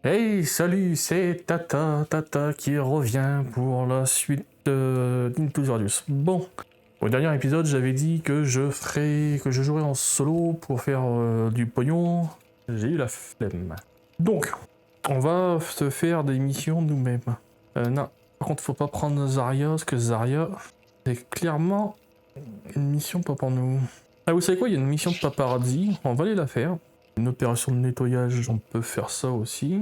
Hey, salut, c'est Tata qui revient pour la suite d'Into Zarius. Bon, au dernier épisode, j'avais dit que je jouerais en solo pour faire du pognon. J'ai eu la flemme. Donc, on va se faire des missions nous-mêmes. Non, par contre, faut pas prendre Zarya, parce que Zarya, c'est clairement une mission pas pour nous. Ah, vous savez quoi, il y a une mission de paparazzi, on va aller la faire. Une opération de nettoyage, on peut faire ça aussi.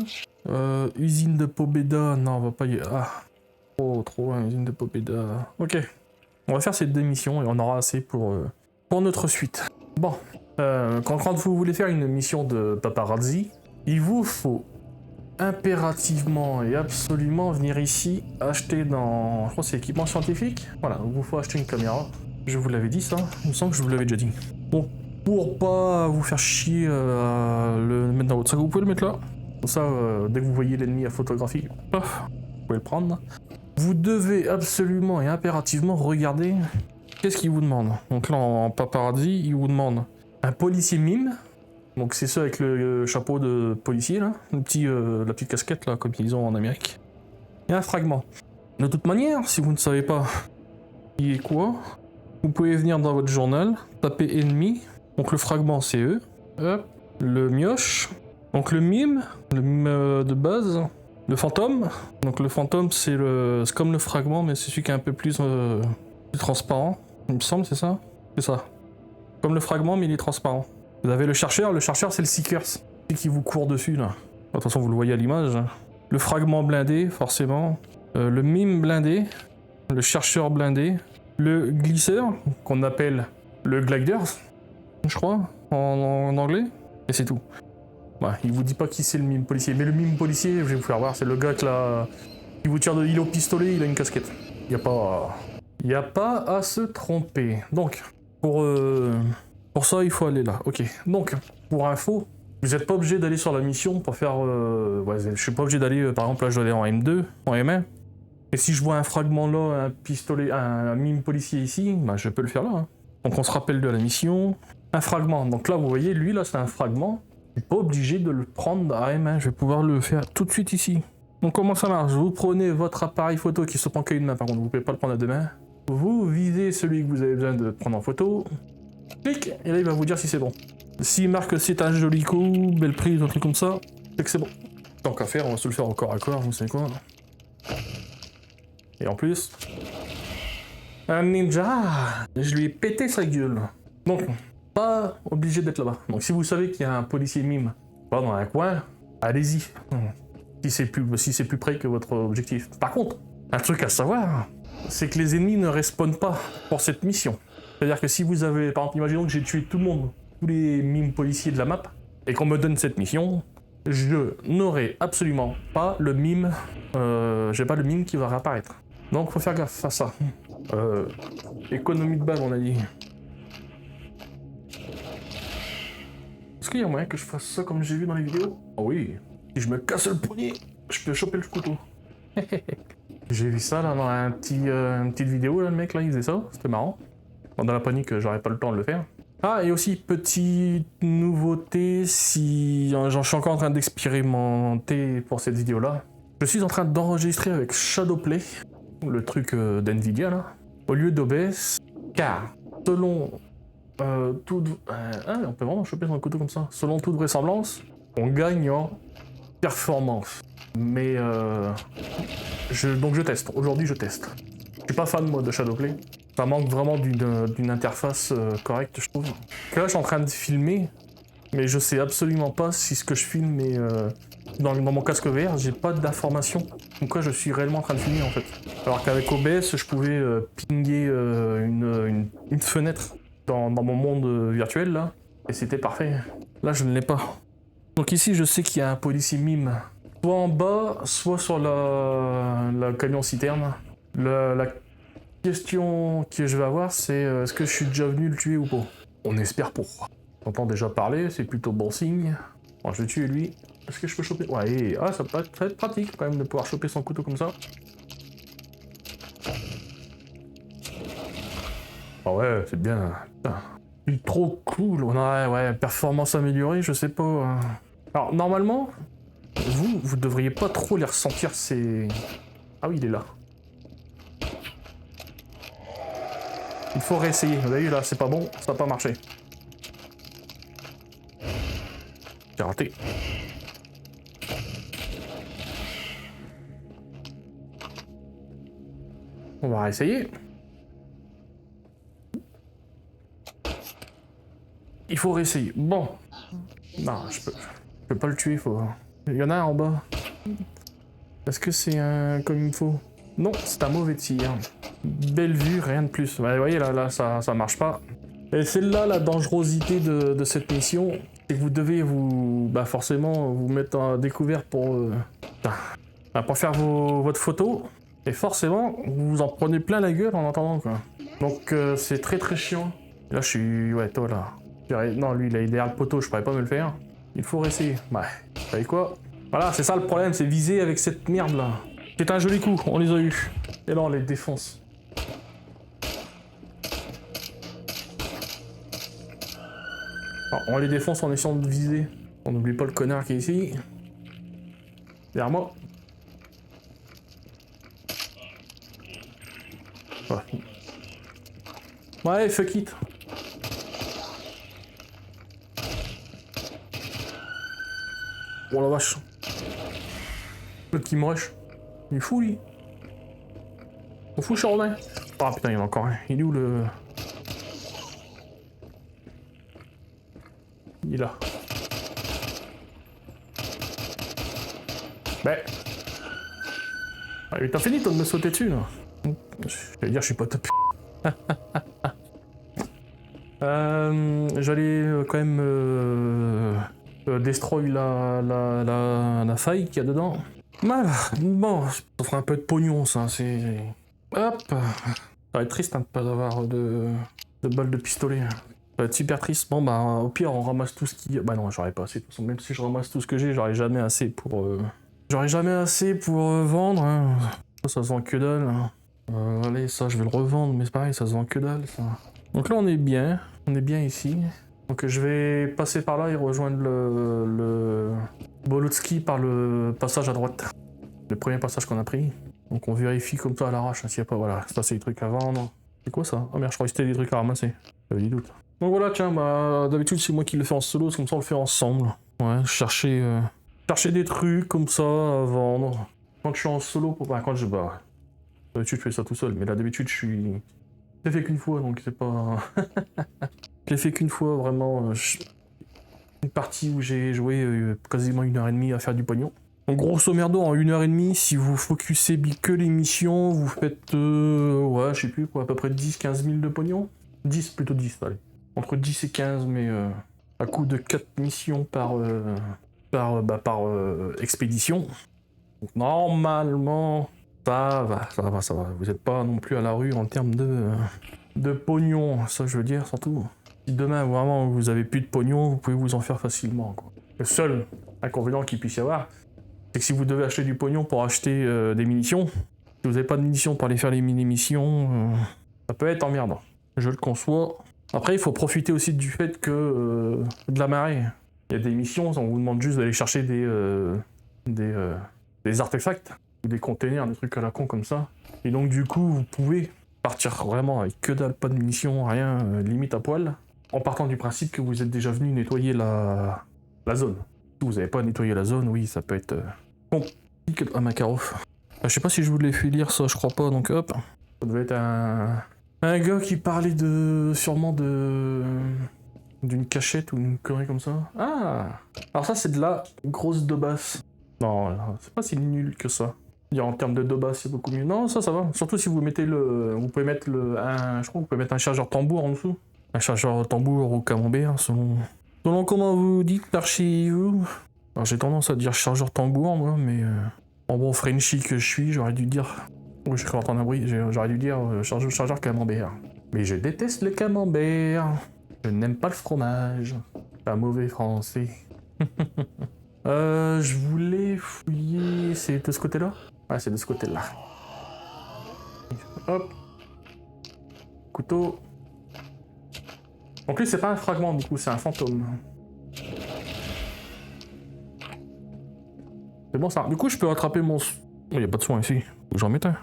Usine de Pobeda, non, on va pas y... Ah, trop, hein, usine de Pobeda. Ok, on va faire ces deux missions et on aura assez pour notre suite. Bon, quand vous voulez faire une mission de paparazzi, il vous faut impérativement et absolument venir ici acheter dans... Je crois que c'est équipement scientifique. Voilà, il vous faut acheter une caméra. Je vous l'avais dit ça, il me semble que je vous l'avais déjà dit. Bon, pour pas vous faire chier à le mettre dans votre sac, vous pouvez le mettre là. Comme ça, dès que vous voyez l'ennemi à photographie, paf, vous pouvez le prendre. Vous devez absolument et impérativement regarder qu'est-ce qu'il vous demande. Donc là, en paparazzi, il vous demande un policier mime. Donc c'est ceux avec le chapeau de policier, là. La petite casquette, là, comme ils ont en Amérique. Et un fragment. De toute manière, si vous ne savez pas qui est quoi, vous pouvez venir dans votre journal, taper ennemi. Donc le fragment, c'est eux. Hop. Le mioche. Donc le mime de base. Le fantôme. Donc le fantôme, c'est comme le fragment, mais c'est celui qui est un peu plus transparent. Il me semble, c'est ça? C'est ça. Comme le fragment, mais il est transparent. Vous avez le chercheur c'est le Seekers. C'est qui vous court dessus, là. De toute façon, vous le voyez à l'image. Le fragment blindé, forcément. Le mime blindé. Le chercheur blindé. Le glisseur, qu'on appelle le glider, je crois, en anglais. Et c'est tout. Ouais, il vous dit pas qui c'est le mime policier. Mais le mime policier, je vais vous faire voir, c'est le gars qui vous tire il est au pistolet, il a une casquette. Y a pas à se tromper. Donc, pour ça, il faut aller là. Ok. Donc, pour info, vous n'êtes pas obligé d'aller sur la mission pour faire... ouais, je suis pas obligé d'aller, par exemple, là, je dois aller en M2, en M1. Et si je vois un fragment là, un pistolet, un mime policier ici, bah, je peux le faire là. Hein. Donc, on se rappelle de la mission. Un fragment. Donc là, vous voyez, lui, là, c'est un fragment. Je suis pas obligé de le prendre à M1. Je vais pouvoir le faire tout de suite ici. Donc, comment ça marche? Vous prenez votre appareil photo qui se prend qu'à une main, par contre, vous pouvez pas le prendre à deux mains. Vous visez celui que vous avez besoin de prendre en photo. Clic, et là il va vous dire si c'est bon. S'il marque que c'est un joli coup, belle prise, un truc comme ça, c'est que c'est bon. Tant qu'à faire, on va se le faire au corps à corps, vous savez quoi. Et en plus... Un ninja. Je lui ai pété sa gueule. Donc, pas obligé d'être là-bas. Donc si vous savez qu'il y a un policier mime, pas dans un coin, allez-y. Si c'est plus près que votre objectif. Par contre, un truc à savoir, c'est que les ennemis ne respawnent pas pour cette mission. C'est-à-dire que si vous avez, par exemple, imaginons que j'ai tué tout le monde, tous les mimes policiers de la map, et qu'on me donne cette mission, je n'aurai absolument pas le mime, j'ai pas le mime qui va réapparaître. Donc faut faire gaffe à ça. Économie de balles, on a dit. Est-ce qu'il y a moyen que je fasse ça comme j'ai vu dans les vidéos? Oh oui, si je me casse le poignet, je peux choper le couteau. J'ai vu ça là dans une petite vidéo, là, le mec là il faisait ça, c'était marrant. Dans la panique, j'aurais pas le temps de le faire. Ah, et aussi, petite nouveauté, si j'en suis encore en train d'expérimenter pour cette vidéo-là. Je suis en train d'enregistrer avec Shadowplay, le truc d'NVIDIA, là, au lieu d'OBS, car, selon toute... on peut vraiment choper son couteau comme ça. Selon toute vraisemblance, on gagne en performance. Mais, donc je teste. Aujourd'hui, je teste. Je suis pas fan, moi, de Shadowplay. Ça manque vraiment d'une interface correcte, je trouve. Là, je suis en train de filmer, mais je sais absolument pas si ce que je filme est... dans mon casque VR, j'ai pas d'informations. Donc quoi, je suis réellement en train de filmer, en fait. Alors qu'avec OBS, je pouvais pinguer une fenêtre dans mon monde virtuel, là, et c'était parfait. Là, je ne l'ai pas. Donc ici, je sais qu'il y a un policier mime. Soit en bas, soit sur la camion-citerne. La question que je vais avoir, c'est est-ce que je suis déjà venu le tuer ou pas? On espère pas. J'entends déjà parler, c'est plutôt bon signe. Bon, je vais tuer lui. Est-ce que je peux choper? Ouais, ça peut être pratique quand même de pouvoir choper son couteau comme ça. Ah ouais, c'est bien. Putain. Il est trop cool. On a, ouais, performance améliorée, je sais pas. Alors, normalement, vous devriez pas trop les ressentir, ces... Ah oui, il est là. Il faut réessayer. Vous avez vu là, c'est pas bon, ça n'a pas marché. J'ai raté. On va réessayer. Il faut réessayer. Bon. Non, je peux pas le tuer, faut... Il y en a un en bas. Est-ce que c'est un comme il faut? Non, c'est un mauvais tir. Belle vue, rien de plus. Ouais, vous voyez, là ça marche pas. Et c'est là la dangerosité de cette mission. C'est que vous devez bah forcément vous mettre à découvert pour faire votre photo. Et forcément, vous vous en prenez plein la gueule en attendant, quoi. Donc c'est très très chiant. Là, je suis... Ouais, toi, là. Non, lui, il est derrière le poteau, je pourrais pas me le faire. Il faut réessayer. Ouais, vous savez quoi? Voilà, c'est ça le problème, c'est viser avec cette merde-là. C'est un joli coup, on les a eu. Et là, on les défonce. Alors, on les défonce en essayant de viser. On n'oublie pas le connard qui est ici. Derrière moi. Ouais, fuck it. Oh la vache. Le petit moche. Il est fou, lui. On fout Chardonnay. Ah putain, il y en a encore un. Il est où le... Il est là. Ben. Ah, t'as fini toi de me sauter dessus là. J'allais dire je suis pas top. J'allais quand même destroy la faille qu'il y a dedans. Voilà. Bon, ça fera un peu de pognon ça, c'est... Hop. Ça va être triste hein, de pas avoir de balles de pistolet. Ça va être super triste. Bon bah au pire on ramasse tout ce qui... Bah non j'aurais pas assez. De toute façon même si je ramasse tout ce que j'ai, j'aurais jamais assez pour... vendre. Hein. Ça se vend que dalle. Hein. Allez ça je vais le revendre mais c'est pareil ça se vend que dalle ça. Donc là on est bien ici. Donc je vais passer par là et rejoindre le Bolotski par le passage à droite. Le premier passage qu'on a pris. Donc on vérifie comme ça à l'arrache, hein, s'il n'y a pas, voilà, ça c'est des trucs à vendre. C'est quoi ça? Oh merde, je croyais que c'était des trucs à ramasser. J'avais des doutes. Donc voilà, tiens, bah d'habitude c'est moi qui le fais en solo, comme ça on le fait ensemble. Ouais, chercher des trucs comme ça à vendre. Quand je suis en solo, d'habitude je fais ça tout seul, mais là d'habitude je l'ai fait qu'une fois, donc c'est pas... Je l'ai fait qu'une fois, vraiment. Une partie où j'ai joué quasiment 1h30 à faire du pognon. Donc grosso merdo, en 1h30, si vous focussez que les missions, vous faites, ouais, je sais plus quoi, à peu près 10-15 000 de pognon. 10, plutôt 10, allez. Entre 10 et 15, mais à coup de 4 missions par expédition. Donc normalement, ça va. Vous n'êtes pas non plus à la rue en termes de pognon, ça je veux dire, surtout. Si demain, vraiment, vous avez plus de pognon, vous pouvez vous en faire facilement, quoi. Le seul inconvénient qu'il puisse y avoir, c'est que si vous devez acheter du pognon pour acheter des munitions, si vous n'avez pas de munitions pour aller faire les mini-missions, ça peut être emmerdant. Je le conçois. Après, il faut profiter aussi du fait que de la marée. Il y a des missions, on vous demande juste d'aller chercher des artefacts, ou des containers, des trucs à la con comme ça. Et donc du coup, vous pouvez partir vraiment avec que dalle, pas de munitions, rien, limite à poil, en partant du principe que vous êtes déjà venu nettoyer la zone. Si vous n'avez pas nettoyé la zone, oui, ça peut être compliqué. Ah, Makarov. Je sais pas si je voulais lire ça, je crois pas, donc hop. Ça devait être un gars qui parlait sûrement d'une cachette ou une connerie comme ça. Ah. Alors ça, c'est de la grosse daubasse. Non, c'est pas si nul que ça. En termes de daubasse, c'est beaucoup mieux. Non, ça va. Surtout si vous mettez vous pouvez mettre je crois que vous pouvez mettre un chargeur tambour en dessous. Un chargeur tambour au camembert, selon comment vous dites par chez vous. Alors j'ai tendance à dire chargeur tambour, moi, mais en bon Frenchie que je suis, j'aurais dû dire... Oui, je suis entendre un bruit, j'aurais dû dire chargeur camembert. Mais je déteste le camembert. Je n'aime pas le fromage. Un mauvais français. Je voulais fouiller... C'est de ce côté-là? Ouais, c'est de ce côté-là. Hop. Couteau. Donc lui, c'est pas un fragment, du coup, c'est un fantôme. C'est bon ça. Du coup, je peux rattraper mon... Il n'y a pas de soin ici. Faut que j'en mette un.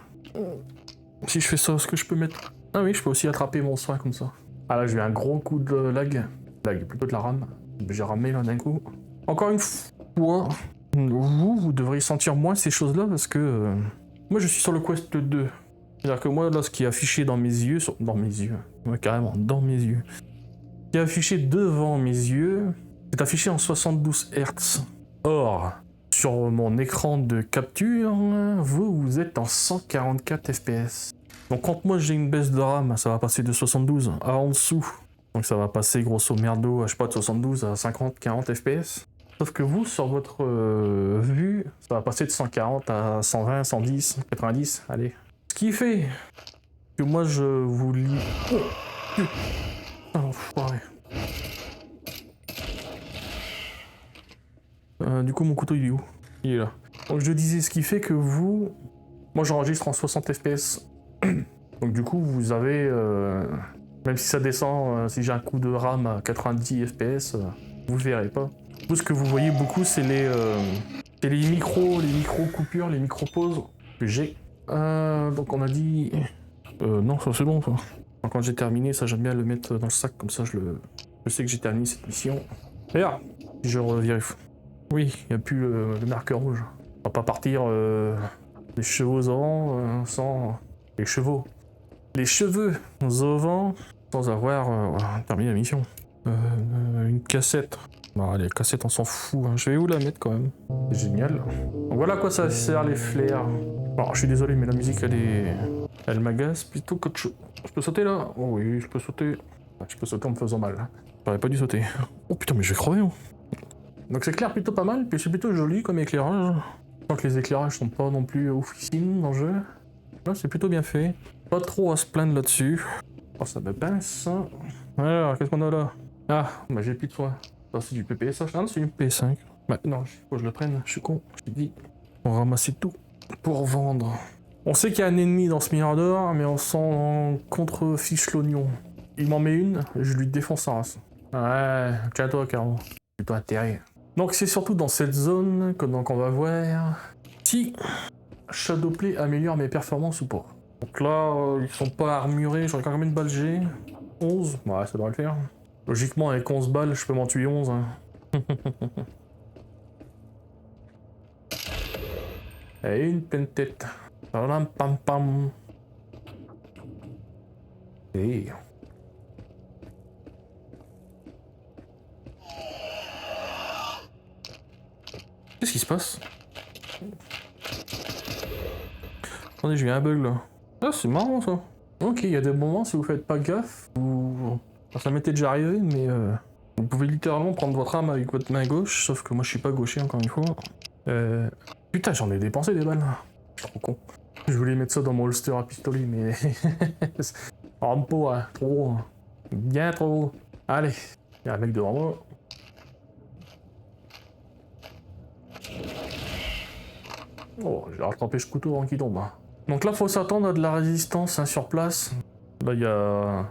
Si je fais ça, est-ce que je peux mettre... Ah oui, je peux aussi attraper mon soin comme ça. Ah là, j'ai eu un gros coup de lag. Lag, plutôt de la rame. J'ai ramé là d'un coup. Encore une fois, vous devriez sentir moins ces choses-là parce que... moi, je suis sur le Quest 2. C'est-à-dire que moi, là, ce qui est affiché dans mes yeux... Dans mes yeux. Ouais, carrément, dans mes yeux. Ce qui est affiché devant mes yeux, c'est affiché en 72 Hz. Or, sur mon écran de capture, vous êtes en 144 FPS. Donc quand moi j'ai une baisse de RAM, ça va passer de 72 à en dessous. Donc ça va passer grosso merdo, je sais pas, de 72 à 50, 40 FPS. Sauf que vous, sur votre vue, ça va passer de 140 à 120, 110, 90, allez. Ce qui fait que moi je vous lis... Oh, enfoiré. Du coup mon couteau il est où? Il est là. Donc je disais ce qui fait que vous... Moi j'enregistre en 60 FPS. Donc du coup vous avez... même si ça descend, si j'ai un coup de RAM à 90 FPS, vous verrez pas. Vous ce que vous voyez beaucoup c'est les micro coupures, les micro pauses que j'ai. Donc on a dit... non ça c'est bon ça. Donc, quand j'ai terminé ça j'aime bien le mettre dans le sac comme ça je sais que j'ai terminé cette mission. D'ailleurs, je revérifie. Oui, il n'y a plus le marqueur rouge. On va pas partir les chevaux au vent sans... Les chevaux. Les cheveux au vent sans avoir terminé la mission. Une cassette. Bah, les cassettes on s'en fout. Hein. Je vais où la mettre quand même. C'est génial. Donc voilà à quoi ça sert les flares. Alors je suis désolé mais la musique elle m'agace plutôt qu'autre chose. Je peux sauter là? Oh oui, je peux sauter. Je peux sauter en me faisant mal. Hein. J'aurais pas dû sauter. Oh putain mais je vais crever. Hein. Donc c'est clair plutôt pas mal, puis c'est plutôt joli comme éclairage. Je crois que les éclairages sont pas non plus oufissimes dans le jeu. Là c'est plutôt bien fait. Pas trop à se plaindre là-dessus. Oh ça me pince. Alors qu'est-ce qu'on a là? Ah, bah j'ai plus de soin. Ça c'est du PPS. Ah non c'est du P5. Bah non, faut que je le prenne, je suis con. Je t'ai dit. On va ramasser tout pour vendre. On sait qu'il y a un ennemi dans ce Mirador, mais on s'en contrefiche l'oignon. Il m'en met une, je lui défonce sa race. Ouais, tiens-toi Caro. Plutôt intérêt. Donc c'est surtout dans cette zone que donc on va voir si Shadowplay améliore mes performances ou pas. Donc là, ils sont pas armurés, j'aurais quand même une balle G. 11, ouais ça devrait le faire. Logiquement avec 11 balles, je peux m'en tuer 11. Hein. Et une pleine tête. Pam pam pam. Et... Qu'est-ce qui se passe? Attendez, j'ai eu un bug là. Ah, c'est marrant ça. Ok, il y a des moments, si vous faites pas gaffe, ou... Enfin, ça m'était déjà arrivé, mais vous pouvez littéralement prendre votre arme avec votre main gauche, sauf que moi je suis pas gaucher encore une fois. Putain, j'en ai dépensé des balles. Je suis trop con. Je voulais mettre ça dans mon holster à pistolet, mais... Arme pas, hein. Trop. Hein. Bien trop. Allez, il y a un mec devant moi. Oh, j'ai rattrapé ce couteau avant qu'il tombe. Hein. Donc là, faut s'attendre à de la résistance hein, sur place. Là, il y a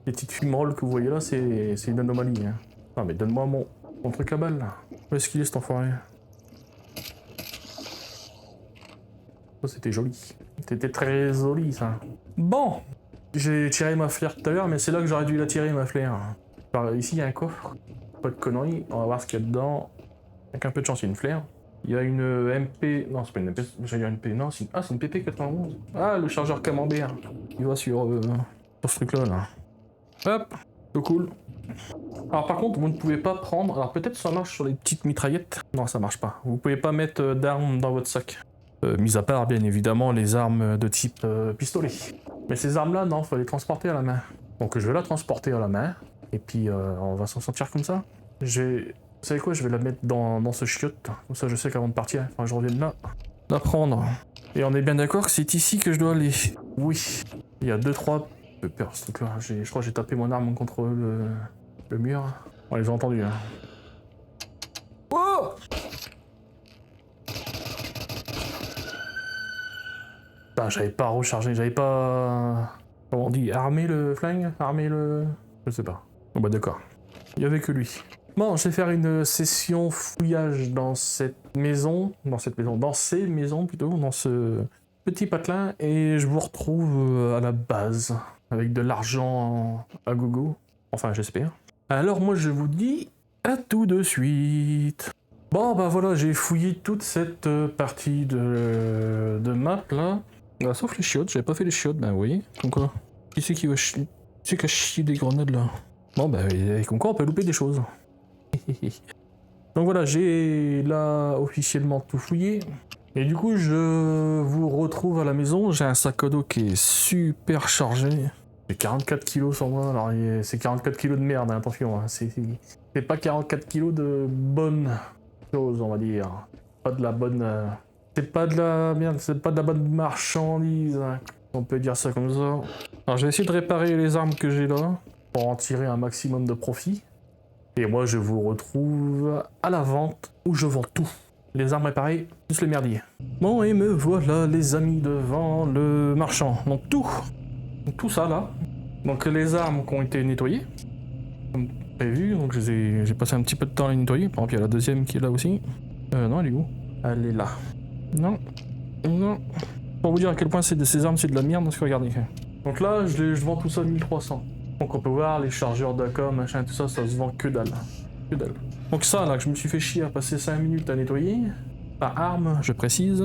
les petites fumerolles que vous voyez là, c'est une anomalie. Hein. Non, mais donne-moi mon truc à balle là. Où est-ce qu'il est cet enfoiré? Ça, c'était joli. C'était très joli ça. Bon, j'ai tiré ma flaire tout à l'heure, mais c'est là que j'aurais dû la tirer ma flaire. Alors, ici, il y a un coffre. Pas de conneries. On va voir ce qu'il y a dedans. Avec un peu de chance, il y a une flaire. Il y a une MP... Non, c'est pas une MP, j'ai une MP, non, c'est une PP91. Ah, le chargeur camembert. Il va sur ce truc-là, là. Hop, c'est cool. Alors par contre, vous ne pouvez pas prendre... Alors peut-être ça marche sur les petites mitraillettes. Non, ça marche pas. Vous pouvez pas mettre d'armes dans votre sac. Mis à part, bien évidemment, les armes de type pistolet. Mais ces armes-là, non, faut les transporter à la main. Donc je vais la transporter à la main. Et puis on va s'en sortir comme ça. Vous savez quoi, je vais la mettre dans ce chiotte. Comme ça je sais qu'avant de partir, enfin, je revienne là, la prendre. Et on est bien d'accord que c'est ici que je dois aller. Oui. Il y a 2-3 peurs ce truc-là. Je crois que j'ai tapé mon arme contre le mur. On les a entendus. Hein. Oh Putain, j'avais pas rechargé, j'avais pas... Comment on dit? Armer le flingue? Armer le... Je sais pas. Bon bah d'accord. Il y avait que lui. Bon, je vais faire une session fouillage dans ces maisons plutôt, dans ce petit patelin, et je vous retrouve à la base, avec de l'argent à gogo, enfin j'espère. Alors moi je vous dis à tout de suite. Bon bah voilà, j'ai fouillé toute cette partie de map là, sauf les chiottes, j'avais pas fait les chiottes, ben oui, comme quoi. Qui c'est qui va chier, qui c'est qui a chié des grenades là? Bon bah comme quoi on peut louper des choses. Donc voilà, j'ai là officiellement tout fouillé. Et du coup, je vous retrouve à la maison. J'ai un sac à dos qui est super chargé. J'ai 44 kilos sur moi. Alors, c'est 44 kilos de merde, hein, attention. Hein. C'est pas 44 kilos de bonnes choses, on va dire. Pas de la bonne. C'est pas de la merde, c'est pas de la bonne marchandise. Hein. On peut dire ça comme ça. Alors, je vais essayer de réparer les armes que j'ai là pour en tirer un maximum de profit. Et moi, je vous retrouve à la vente où je vends tout. Les armes réparées, plus le merdier. Bon, et me voilà, les amis, devant le marchand. Donc tout ça là. Donc les armes qui ont été nettoyées, comme prévu. Donc j'ai passé un petit peu de temps à les nettoyer. Par exemple, il y a la deuxième qui est là aussi. Non, elle est où? Elle est là. Non. Pour vous dire à quel point ces armes, c'est de la merde, parce que regardez. Donc là, je vends tout ça à 1300. Donc on peut voir les chargeurs d'AK, machin, tout ça, ça se vend que dalle. Que dalle. Donc ça, là, que je me suis fait chier à passer 5 minutes à nettoyer, par arme, je précise,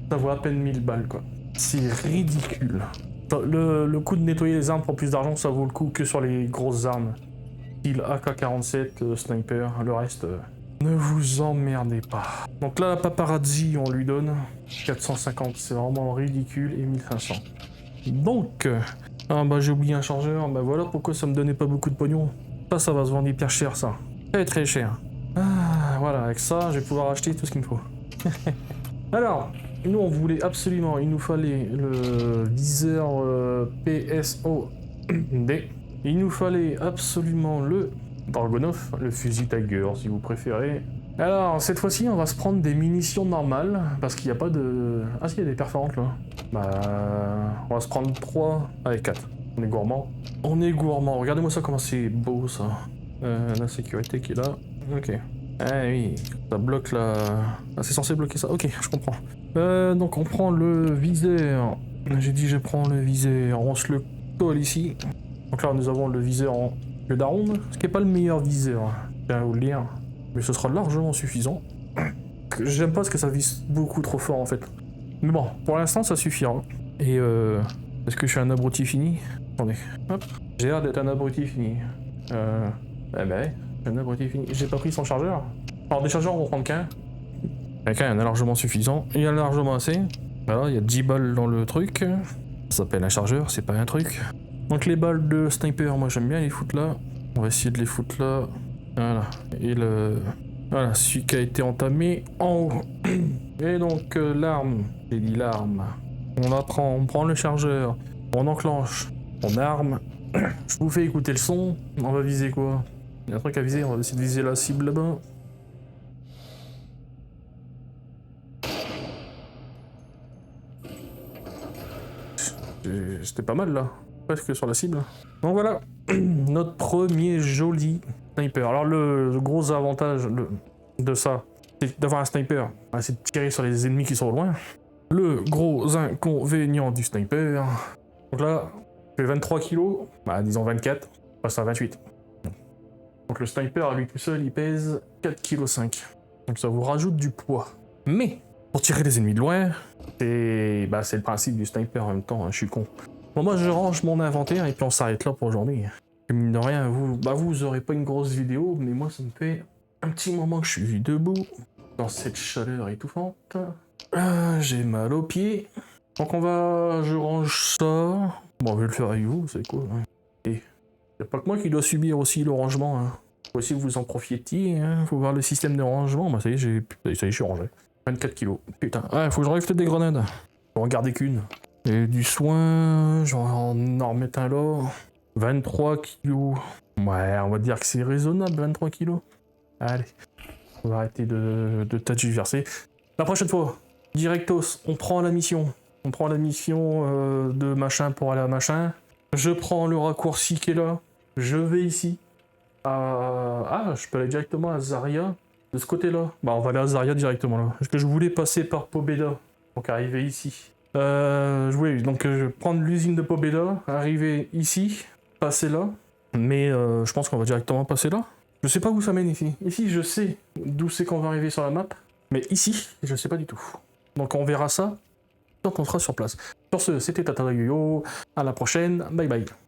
ça vaut à peine 1000 balles, quoi. C'est ridicule. Le coût de nettoyer les armes pour plus d'argent, ça vaut le coup que sur les grosses armes. Style AK-47, sniper, le reste, ne vous emmerdez pas. Donc là, la paparazzi, on lui donne 450, c'est vraiment ridicule, et 1500. Donc... ah bah j'ai oublié un chargeur, bah voilà pourquoi ça me donnait pas beaucoup de pognon. Ça va se vendre hyper cher ça. Très très cher. Ah, voilà, avec ça je vais pouvoir acheter tout ce qu'il me faut. Alors, nous on voulait absolument, il nous fallait le viseur PSOD. Il nous fallait absolument le Dragunov, le fusil Tiger si vous préférez. Alors cette fois-ci on va se prendre des munitions normales, parce qu'il n'y a pas de... ah si, il y a des perforantes là. Bah... on va se prendre 3 avec 4. On est gourmand. On est gourmand, regardez-moi ça comment c'est beau ça. La sécurité qui est là. Ok. Ah oui, ça bloque la... ah, c'est censé bloquer ça, ok, je comprends. Donc on prend le viseur. J'ai dit je prends le viseur, on se le colle ici. Donc là nous avons le viseur en le daron, ce qui n'est pas le meilleur viseur. Je viens vous le dire. Mais ce sera largement suffisant. J'aime pas parce que ça vise beaucoup trop fort en fait. Mais bon, pour l'instant ça suffira. Et est-ce que je suis un abruti fini? Attendez, hop. J'ai l'air d'être un abruti fini. Eh ben, je suis un abruti fini. J'ai pas pris son chargeur. Alors des chargeurs on va prendre qu'un. Qu'un, il y en a largement suffisant. Il y en a largement assez. Voilà, il y a 10 balles dans le truc. Ça s'appelle un chargeur, c'est pas un truc. Donc les balles de sniper, moi j'aime bien les foutre là. On va essayer de les foutre là. Voilà. Et le... voilà, celui qui a été entamé en haut. Et donc l'arme, j'ai dit l'arme. On la prend, on prend le chargeur, on enclenche, on arme. Je vous fais écouter le son. On va viser quoi? Il y a un truc à viser, on va essayer de viser la cible là-bas. C'était pas mal là, presque sur la cible. Donc voilà, notre premier joli sniper. Alors le gros avantage de ça, c'est d'avoir un sniper, c'est de tirer sur les ennemis qui sont au loin. Le gros inconvénient du sniper, donc là, je fais 23 kg, bah disons 24, on passe à 28. Donc le sniper à lui tout seul, il pèse 4,5 kg. Donc ça vous rajoute du poids. Mais, pour tirer les ennemis de loin, c'est le principe du sniper en même temps, hein, je suis con. Bon, moi je range mon inventaire et puis on s'arrête là pour aujourd'hui. Mine de rien, vous aurez pas une grosse vidéo, mais moi ça me fait un petit moment que je suis debout, dans cette chaleur étouffante. J'ai mal aux pieds. Donc je range ça. Bon, je vais le faire avec vous, c'est cool. Hein. Et y a pas que moi qui dois subir aussi le rangement. Hein. Faut aussi que vous en profitiez, hein. Faut voir le système de rangement. Bah ça y est, je suis rangé. 24 kilos. Putain. Ah, faut que je règle peut-être des grenades. Faut en garder qu'une. Et du soin, j'en en remettre un là. 23 kilos. Ouais, on va dire que c'est raisonnable, 23 kilos. Allez. On va arrêter de tergiverser. La prochaine fois, directos, on prend la mission. On prend la mission de machin pour aller à machin. Je prends le raccourci qui est là. Je vais ici. Ah, je peux aller directement à Zarya, de ce côté-là. Bah, on va aller à Zarya directement, là. Parce que je voulais passer par Pobeda, donc arriver ici. Je voulais donc prendre l'usine de Pobeda, arriver ici, passer là. Mais je pense qu'on va directement passer là. Je sais pas où ça mène ici. Ici, je sais d'où c'est qu'on va arriver sur la map. Mais ici, je sais pas du tout. Donc on verra ça quand on sera sur place. Sur ce, c'était Tata Yo-Yo. À la prochaine. Bye bye.